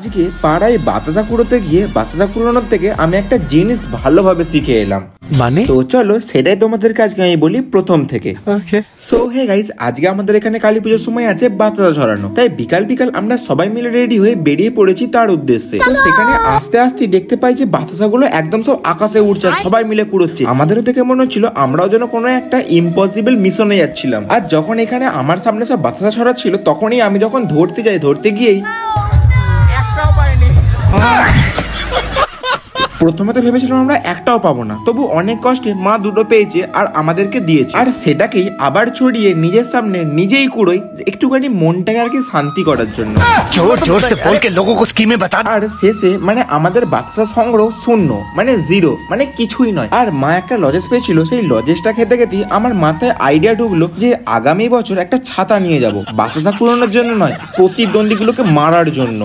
আজকে পাড়ায় বাতাসা কুড়োতে গিয়ে বাতাসা কুড়োনোর থেকে আমি একটা জিনিস ভালোভাবে শিখে এলাম। মানে তো চলো সেটাই তোমাদেরকে আজকে আমি বলি প্রথম থেকে। সো হে গাইস, আজকে আমাদের এখানে কালী পুজোর সময় আছে বাতাসা ছড়ানো, তাই বিকাল বিকাল আমরা সবাই মিলে রেডি হয়ে বেরিয়ে পড়েছি তার উদ্দেশ্যে। তো সেখানে আস্তে আস্তে দেখতে পাই যে বাতাসাগুলো একদম সব আকাশে উঠছে, সবাই মিলে কুড়োচ্ছে। আমাদেরও থেকে মনে হচ্ছিল আমরাও যেন কোনো একটা ইম্পসিবল মিশনে যাচ্ছিলাম। আর যখন এখানে আমার সামনে সব বাতাসা ছড়াচ্ছিল তখনই আমি যখন ধরতে যাই, ধরতে গিয়েই প্রথমে তো ভেবেছিলাম আমরা একটাও পাবো না, তবু অনেক কষ্টে মা দুটো পেয়েছে আর আমাদেরকে দিয়েছে। আর সেটাকেই আবার ছড়িয়ে নিজের সামনে নিজেই কুড়োই একটুখানি মনটাকে আর কি শান্তি করার জন্য। জোর জোর সে বল কে লোগোं को স্কিমে বাতা। আর শেষে মানে আমাদের বাতাসা সংগ্রহ শূন্য, মানে জিরো, মানে কিছুই নয়। আর মা একটা লজেস পেয়েছিল, সেই লজেসটা খেতে খেতে আমার মাথায় আইডিয়া ঢুকলো যে আগামী বছর একটা ছাতা নিয়ে যাব, বাতাসা কুড়ানোর জন্য নয়, প্রতিদ্বন্দ্বীগুলোকে মারার জন্য।